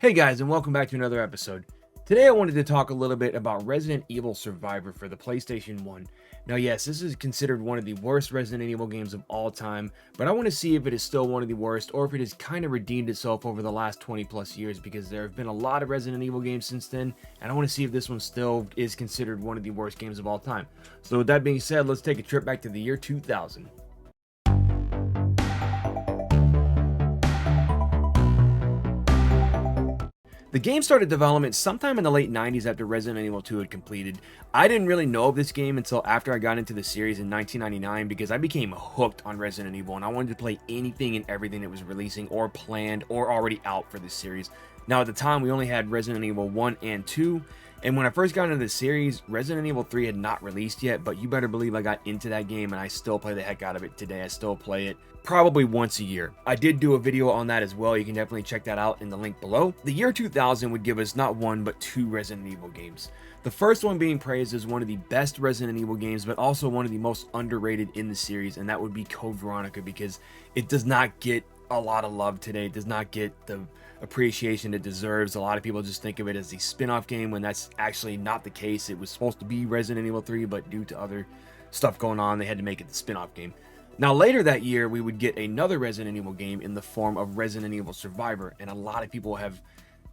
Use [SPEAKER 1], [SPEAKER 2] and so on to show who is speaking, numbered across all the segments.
[SPEAKER 1] Hey guys, and welcome back to another episode. Today I wanted to talk a little bit about Resident Evil Survivor for the PlayStation 1. Now yes, this is considered one of the worst Resident Evil games of all time, but I want to see if it is still one of the worst or if it has kind of redeemed itself over the last 20 plus years, because there have been a lot of Resident Evil games since then, and I want to see if this one still is considered one of the worst games of all time. So with that being said, let's take a trip back to the year 2000. The game started development sometime in the late 90s after Resident Evil 2 had completed. I didn't really know of this game until after I got into the series in 1999 because I became hooked on Resident Evil and I wanted to play anything and everything that was releasing or planned or already out for this series. Now at the time we only had Resident Evil 1 and 2, and when I first got into the series, Resident Evil 3 had not released yet, but you better believe I got into that game and I still play the heck out of it today. I still play it probably once a year. I did do a video on that as well. You can definitely check that out in the link below. The year 2000 would give us not one, but two Resident Evil games. The first one being praised as one of the best Resident Evil games, but also one of the most underrated in the series, and that would be Code Veronica, because it does not get a lot of love today. It does not get the appreciation it deserves. A lot of people just think of it as the spin-off game when that's actually not the case. It was supposed to be Resident Evil 3, but due to other stuff going on, they had to make it the spin-off game. Now later that year, we would get another Resident Evil game in the form of Resident Evil Survivor, and a lot of people have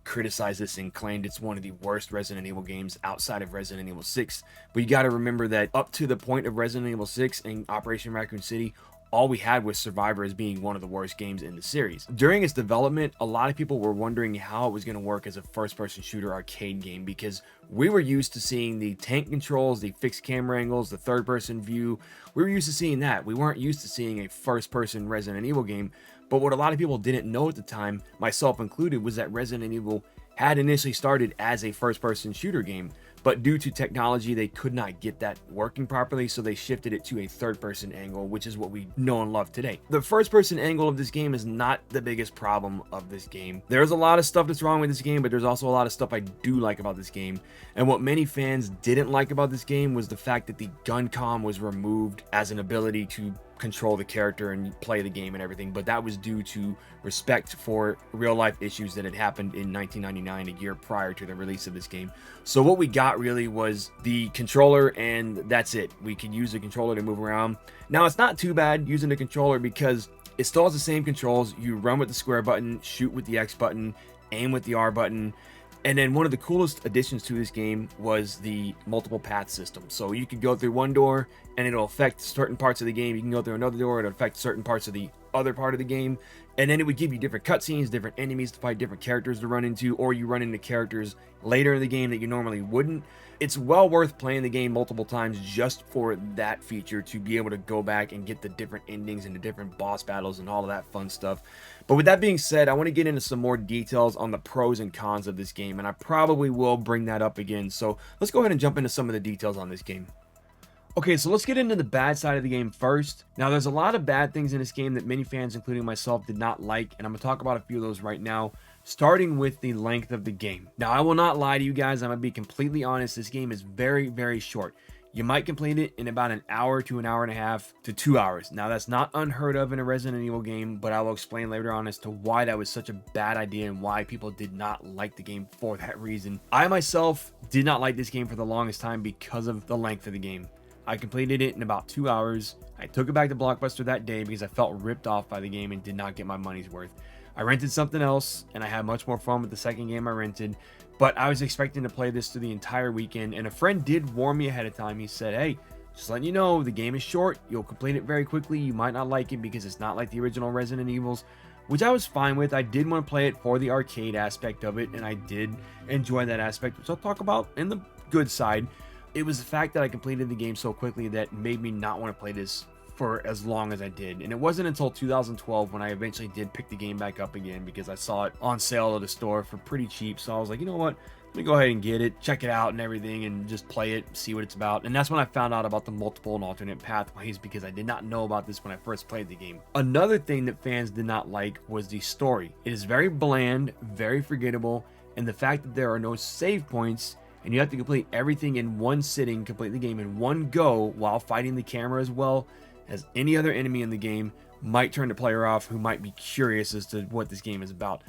[SPEAKER 1] criticized this and claimed it's one of the worst Resident Evil games outside of Resident Evil 6. But you got to remember that up to the point of Resident Evil 6 and Operation Raccoon City, all we had was Survivor as being one of the worst games in the series. During its development, a lot of people were wondering how it was going to work as a first-person shooter arcade game, because we were used to seeing the tank controls, the fixed camera angles, the third-person view. We were used to seeing that. We weren't used to seeing a first-person Resident Evil game. But what a lot of people didn't know at the time, myself included, was that Resident Evil had initially started as a first-person shooter game, but due to technology they could not get that working properly, so they shifted it to a third-person angle, which is what we know and love today. The first-person angle of this game is not the biggest problem of this game. There's a lot of stuff that's wrong with this game, but there's also a lot of stuff I do like about this game. And what many fans didn't like about this game was the fact that the gun comm was removed as an ability to control the character and play the game and everything, but that was due to respect for real life issues that had happened in 1999, a year prior to the release of this game. So what we got really was the controller, and that's it. We could use the controller to move around. Now it's not too bad using the controller because it still has the same controls. You run with the square button, shoot with the X button, aim with the R button. And then one of the coolest additions to this game was the multiple path system. So you could go through one door and it'll affect certain parts of the game. You can go through another door, it'll affect certain parts of the other part of the game. And then it would give you different cutscenes, different enemies to fight, different characters to run into, or you run into characters later in the game that you normally wouldn't. It's well worth playing the game multiple times just for that feature, to be able to go back and get the different endings and the different boss battles and all of that fun stuff. But with that being said, I want to get into some more details on the pros and cons of this game, and I probably will bring that up again. So let's go ahead and jump into some of the details on this game. Okay, so let's get into the bad side of the game first. Now, there's a lot of bad things in this game that many fans, including myself, did not like, and I'm going to talk about a few of those right now, starting with the length of the game. Now, I will not lie to you guys. I'm going to be completely honest. This game is very, very short. You might complete it in about an hour to an hour and a half to 2 hours. Now, that's not unheard of in a Resident Evil game, but I will explain later on as to why that was such a bad idea and why people did not like the game for that reason. I myself did not like this game for the longest time because of the length of the game. I completed it in about 2 hours. I took it back to Blockbuster that day because I felt ripped off by the game and did not get my money's worth. I rented something else and I had much more fun with the second game I rented, but I was expecting to play this through the entire weekend, and a friend did warn me ahead of time. He said, hey, just letting you know, the game is short. You'll complete it very quickly. You might not like it because it's not like the original Resident Evils, which I was fine with. I did want to play it for the arcade aspect of it, and I did enjoy that aspect, which I'll talk about in the good side. It was the fact that I completed the game so quickly that made me not want to play this for as long as I did. And it wasn't until 2012 when I eventually did pick the game back up again, because I saw it on sale at a store for pretty cheap. So I was like, you know what? Let me go ahead and get it, check it out and everything, and just play it, see what it's about. And that's when I found out about the multiple and alternate pathways, because I did not know about this when I first played the game. Another thing that fans did not like was the story. It is very bland, very forgettable, and the fact that there are no save points and you have to complete everything in one sitting, complete the game in one go while fighting the camera as well as any other enemy in the game, might turn the player off who might be curious as to what this game is about.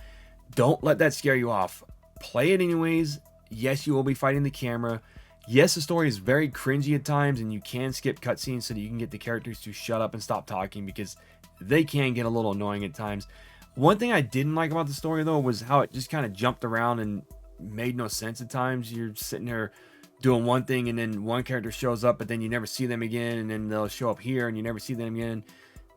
[SPEAKER 1] Don't let that scare you off. Play it anyways. Yes, you will be fighting the camera. Yes, the story is very cringy at times, and you can skip cutscenes so that you can get the characters to shut up and stop talking, because they can get a little annoying at times. One thing I didn't like about the story, though, was how it just kind of jumped around and made no sense at times. You're sitting there doing one thing, and then one character shows up, but then you never see them again, and then they'll show up here, and you never see them again.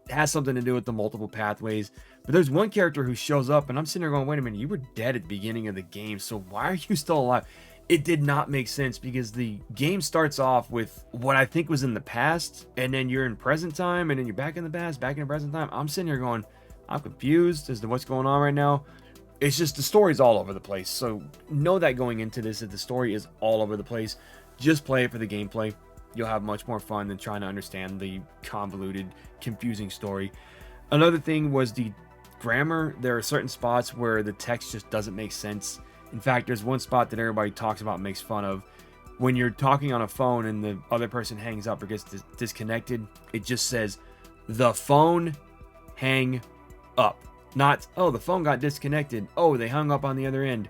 [SPEAKER 1] It has something to do with the multiple pathways. But there's one character who shows up, and I'm sitting there going, wait a minute, you were dead at the beginning of the game, so why are you still alive? It did not make sense, because the game starts off with what I think was in the past, and then you're in present time, and then you're back in the past, back in the present time. I'm sitting here going, I'm confused as to what's going on right now. It's just the story's all over the place. So know that going into this, that the story is all over the place. Just play it for the gameplay. You'll have much more fun than trying to understand the convoluted, confusing story. Another thing was the grammar. There are certain spots where the text just doesn't make sense. In fact, there's one spot that everybody talks about and makes fun of. When you're talking on a phone and the other person hangs up or gets disconnected, it just says, the phone hang up. Not, oh, the phone got disconnected. Oh, they hung up on the other end.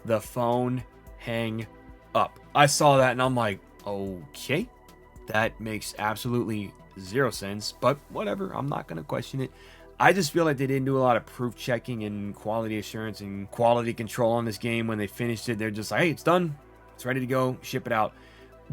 [SPEAKER 1] The phone hang up. I saw that and I'm like, okay, that makes absolutely zero sense, but whatever. I'm not going to question it. I just feel like they didn't do a lot of proof checking and quality assurance and quality control on this game. When they finished it, they're just like, hey, it's done. It's ready to go. Ship it out.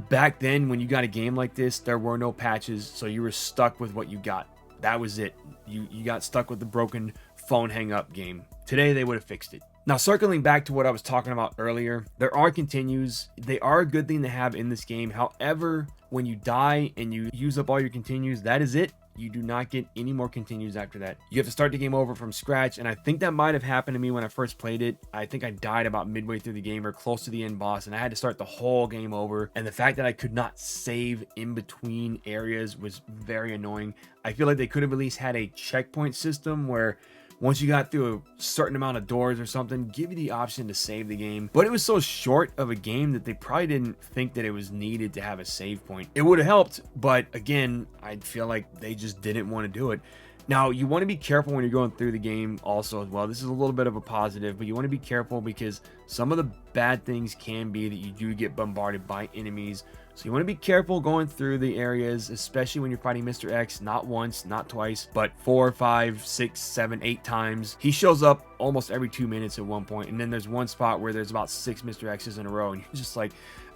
[SPEAKER 1] Back then, when you got a game like this, there were no patches, so you were stuck with what you got. That was it. You got stuck with the broken phone hang up game. Today, they would have fixed it. Now, circling back to what I was talking about earlier, there are continues. They are a good thing to have in this game. However, when you die and you use up all your continues, that is it. You do not get any more continues after that. You have to start the game over from scratch, and I think that might have happened to me when I first played it. I think I died about midway through the game or close to the end boss, and I had to start the whole game over. And the fact that I could not save in between areas was very annoying. I feel like they could have at least had a checkpoint system where once you got through a certain amount of doors or something, give you the option to save the game. But it was so short of a game that they probably didn't think that it was needed to have a save point. It would have helped, but again, I feel like they just didn't want to do it. Now, you want to be careful when you're going through the game also as well. This is a little bit of a positive, but you want to be careful because some of the bad things can be that you do get bombarded by enemies. So you want to be careful going through the areas, especially when you're fighting Mr. X, not once, not twice, but 4, 5, 6, 7, 8 times. He shows up almost every 2 minutes at one point, and then there's one spot where there's about 6 Mr. X's in a row, and you're just like,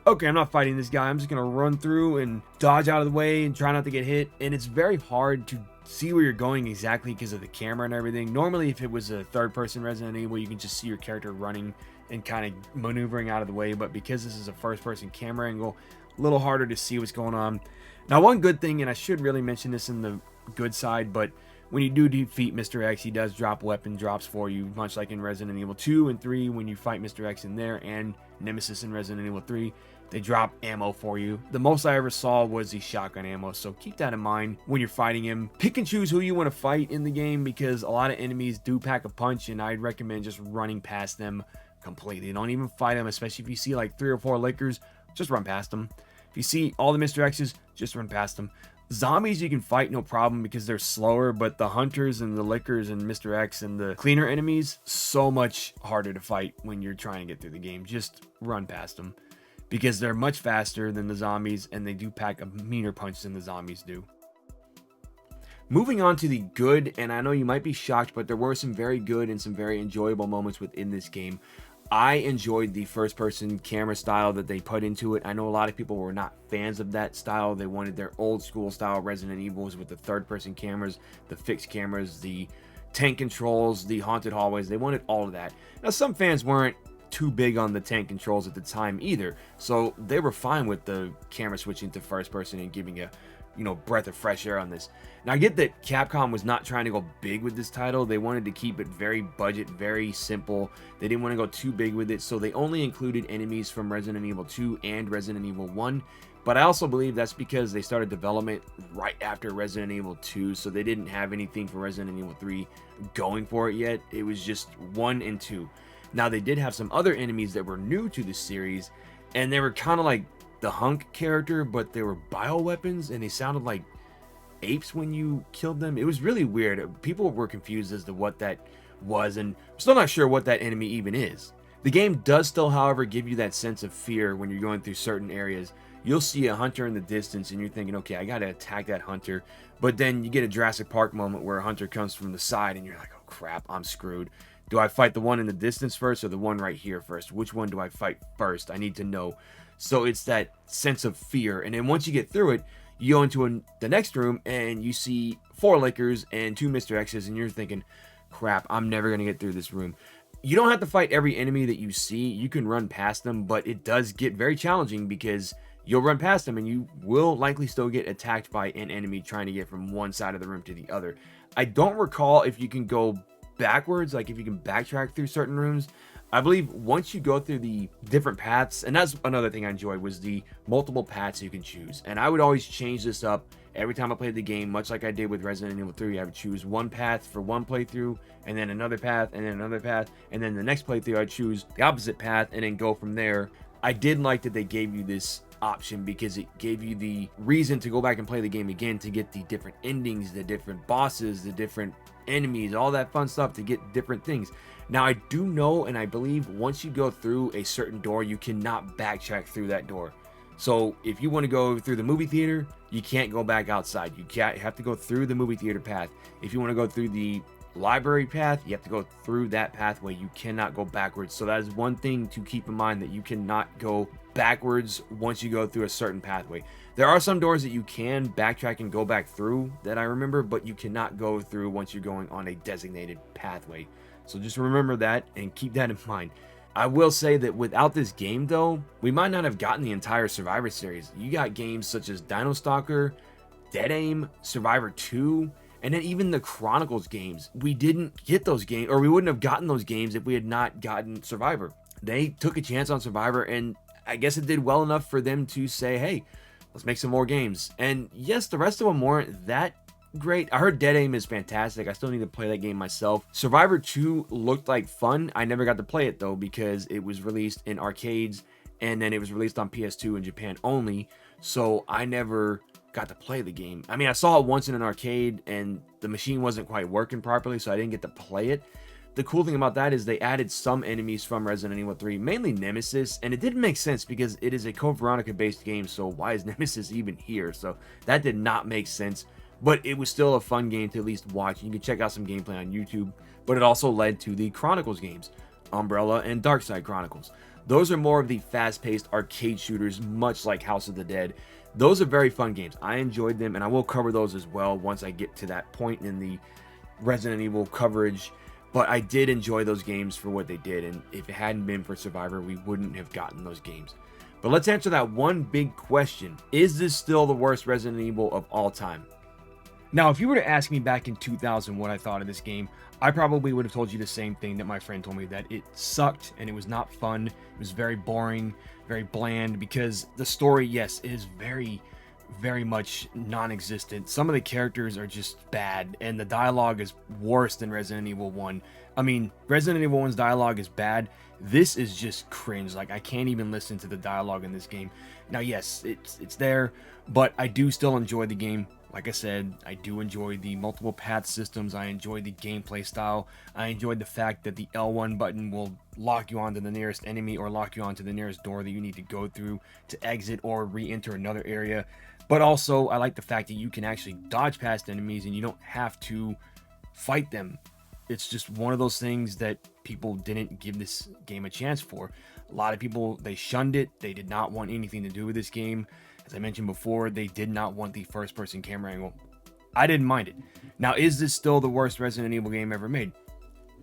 [SPEAKER 1] okay, I'm not fighting this guy. I'm just going to run through and dodge out of the way and try not to get hit. And it's very hard to see where you're going exactly because of the camera and everything. Normally, if it was a third-person Resident Evil, you can just see your character running and kind of maneuvering out of the way. But because this is a first-person camera angle, a little harder to see what's going on. Now, one good thing, and I should really mention this in the good side, but when you do defeat Mr. X, he does drop weapon drops for you, much like in Resident Evil 2 and 3 when you fight Mr. X in there, and Nemesis in Resident Evil 3. They drop ammo for you. The most I ever saw was the shotgun ammo, so keep that in mind when you're fighting him. Pick and choose who you want to fight in the game because a lot of enemies do pack a punch, and I'd recommend just running past them completely. Don't even fight them, especially if you see like 3 or 4 Lakers, just run past them. If you see all the Mr. X's, just run past them. Zombies you can fight no problem because they're slower, but the hunters and the lickers and Mr. X and the cleaner enemies, so much harder to fight when you're trying to get through the game. Just run past them because they're much faster than the zombies and they do pack a meaner punch than the zombies do. Moving on to the good, and I know you might be shocked, but there were some very good and some very enjoyable moments within this game. I enjoyed the first-person camera style that they put into it. I know a lot of people were not fans of that style. They wanted their old-school style Resident Evils with the third-person cameras, the fixed cameras, the tank controls, the haunted hallways. They wanted all of that. Now, some fans weren't too big on the tank controls at the time either, so they were fine with the camera switching to first-person and giving a breath of fresh air on this. Now, I get that Capcom was not trying to go big with this title. They wanted to keep it very budget, very simple. They didn't want to go too big with it, so they only included enemies from Resident Evil 2 and Resident Evil 1. But I also believe that's because they started development right after Resident Evil 2, so they didn't have anything for Resident Evil 3 going for it yet. It was just 1 and 2. Now, they did have some other enemies that were new to the series, and they were kind of like the Hunk character, but they were bioweapons and they sounded like apes when you killed them. It was really weird. People were confused as to what that was, and I'm still not sure what that enemy even is. The game does still, however, give you that sense of fear when you're going through certain areas. You'll see a hunter in the distance and you're thinking, okay, I gotta attack that hunter. But then you get a Jurassic Park moment where a hunter comes from the side and you're like, oh crap, I'm screwed. Do I fight the one in the distance first or the one right here first? Which one do I fight first? I need to know. So it's that sense of fear. And then once you get through it, you go into the next room and you see 4 Lickers and 2 Mr. X's and you're thinking, crap, I'm never going to get through this room. You don't have to fight every enemy that you see. You can run past them, but it does get very challenging because you'll run past them and you will likely still get attacked by an enemy trying to get from one side of the room to the other. I don't recall if you can go backwards, like if you can backtrack through certain rooms. I believe once you go through the different paths, and that's another thing I enjoyed, was the multiple paths you can choose. And I would always change this up every time I played the game, much like I did with Resident Evil 3. I would choose one path for one playthrough, and then another path, and then another path, and then the next playthrough I'd choose the opposite path, and then go from there. I did like that they gave you this option because it gave you the reason to go back and play the game again to get the different endings, the different bosses, the different enemies, all that fun stuff to get different things. Now I do know, and I believe once you go through a certain door, you cannot backtrack through that door. So if you want to go through the movie theater, you can't go back outside. You have to go through the movie theater path. If you want to go through the library path, you have to go through that pathway. You cannot go backwards. So that is one thing to keep in mind, that you cannot go backwards once you go through a certain pathway. There are some doors that you can backtrack and go back through that I remember, but you cannot go through once you're going on a designated pathway. So just remember that and keep that in mind. I will say that without this game though, we might not have gotten the entire Survivor series. You got games such as Dino Stalker, Dead Aim, Survivor 2, and then even the Chronicles games. We didn't get those games, or we wouldn't have gotten those games if we had not gotten Survivor. They took a chance on Survivor, and I guess it did well enough for them to say, hey, let's make some more games. And yes, the rest of them weren't that great. I heard Dead Aim is fantastic. I still need to play that game myself. Survivor 2 looked like fun. I never got to play it though because it was released in arcades and then it was released on PS2 in Japan only. So I never got to play the game. I mean, I saw it once in an arcade and the machine wasn't quite working properly, so I didn't get to play it. The cool thing about that is they added some enemies from Resident Evil 3, mainly Nemesis, and it didn't make sense because it is a Code Veronica based game, so why is Nemesis even here? So that did not make sense. But it was still a fun game to at least watch. You can check out some gameplay on YouTube. But it also led to the Chronicles games, Umbrella and Darkside Chronicles. Those are more of the fast-paced arcade shooters, much like House of the Dead. Those are very fun games. I enjoyed them, and I will cover those as well once I get to that point in the Resident Evil coverage. But I did enjoy those games for what they did, and if it hadn't been for Survivor, we wouldn't have gotten those games. But let's answer that one big question. Is this still the worst Resident Evil of all time? Now, if you were to ask me back in 2000 what I thought of this game, I probably would have told you the same thing that my friend told me, that it sucked and it was not fun. It was very boring, very bland, because the story, yes, is very, very much non-existent. Some of the characters are just bad, and the dialogue is worse than Resident Evil 1. I mean, Resident Evil 1's dialogue is bad. This is just cringe. Like, I can't even listen to the dialogue in this game. Now, yes, it's there, but I do still enjoy the game. Like I said, I do enjoy the multiple path systems. I enjoy the gameplay style. I enjoyed the fact that the L1 button will lock you onto the nearest enemy or lock you onto the nearest door that you need to go through to exit or re-enter another area. But also, I like the fact that you can actually dodge past enemies and you don't have to fight them. It's just one of those things that people didn't give this game a chance for. A lot of people, they shunned it. They did not want anything to do with this game. As I mentioned before, they did not want the first-person camera angle. I didn't mind it. Now, is this still the worst Resident Evil game ever made?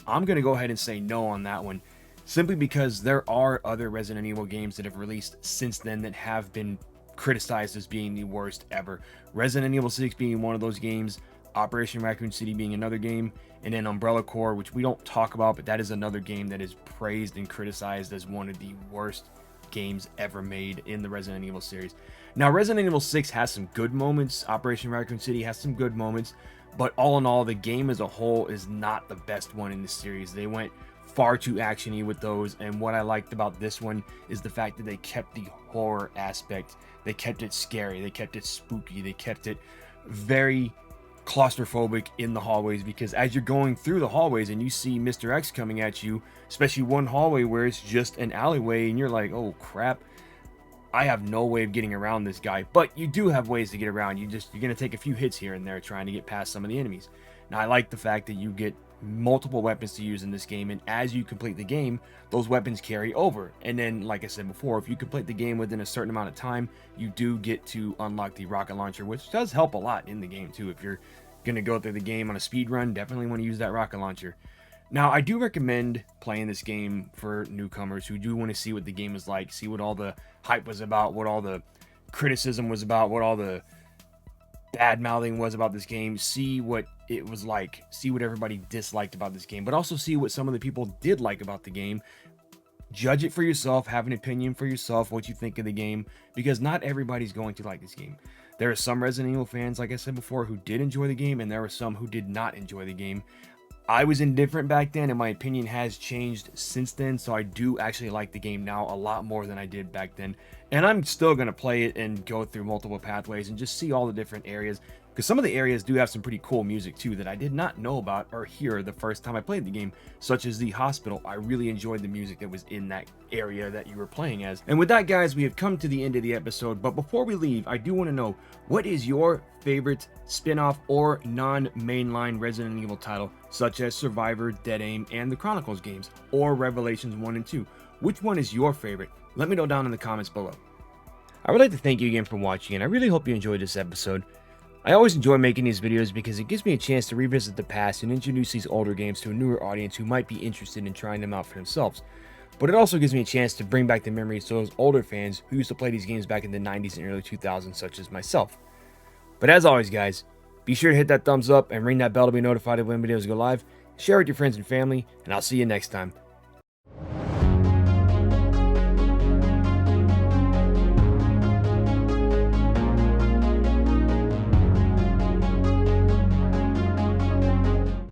[SPEAKER 1] I'm going to go ahead and say no on that one, simply because there are other Resident Evil games that have released since then that have been criticized as being the worst ever. Resident Evil 6 being one of those games, Operation Raccoon City being another game, and then Umbrella Corps, which we don't talk about, but that is another game that is praised and criticized as one of the worst games ever made in the Resident Evil series. Now, Resident Evil 6 has some good moments. Operation Raccoon City has some good moments, but all in all, the game as a whole is not the best one in the series. They went far too actiony with those, and what I liked about this one is the fact that they kept the horror aspect. They kept it scary, they kept it spooky, they kept it very claustrophobic in the hallways, because as you're going through the hallways and you see Mr. X coming at you, especially one hallway where it's just an alleyway and you're like, oh crap, I have no way of getting around this guy. But you do have ways to get around. You're going to take a few hits here and there trying to get past some of the enemies. Now, I like the fact that you get multiple weapons to use in this game, and as you complete the game, those weapons carry over. And then, like I said before, if you complete the game within a certain amount of time, you do get to unlock the rocket launcher, which does help a lot in the game too. If you're going to go through the game on a speed run, definitely want to use that rocket launcher. Now, I do recommend playing this game for newcomers who do want to see what the game is like, see what all the hype was about, what all the criticism was about, what all the bad mouthing was about this game, see what it was like, see what everybody disliked about this game, but also see what some of the people did like about the game. Judge it for yourself, have an opinion for yourself, what you think of the game, because not everybody's going to like this game. There are some Resident Evil fans, like I said before, who did enjoy the game, and there were some who did not enjoy the game. I was indifferent back then, and my opinion has changed since then, so I do actually like the game now a lot more than I did back then. And I'm still going to play it and go through multiple pathways and just see all the different areas, because some of the areas do have some pretty cool music too that I did not know about or hear the first time I played the game, such as the hospital. I really enjoyed the music that was in that area that you were playing as. And with that, guys, we have come to the end of the episode, but before we leave, I do want to know, what is your favorite spin-off or non-mainline Resident Evil title, such as Survivor, Dead Aim, and the Chronicles games, or Revelations 1 and 2? Which one is your favorite? Let me know down in the comments below. I would like to thank you again for watching, and I really hope you enjoyed this episode. I always enjoy making these videos because it gives me a chance to revisit the past and introduce these older games to a newer audience who might be interested in trying them out for themselves. But it also gives me a chance to bring back the memories to those older fans who used to play these games back in the 90s and early 2000s, such as myself. But as always, guys, be sure to hit that thumbs up and ring that bell to be notified of when videos go live. Share with your friends and family, and I'll see you next time.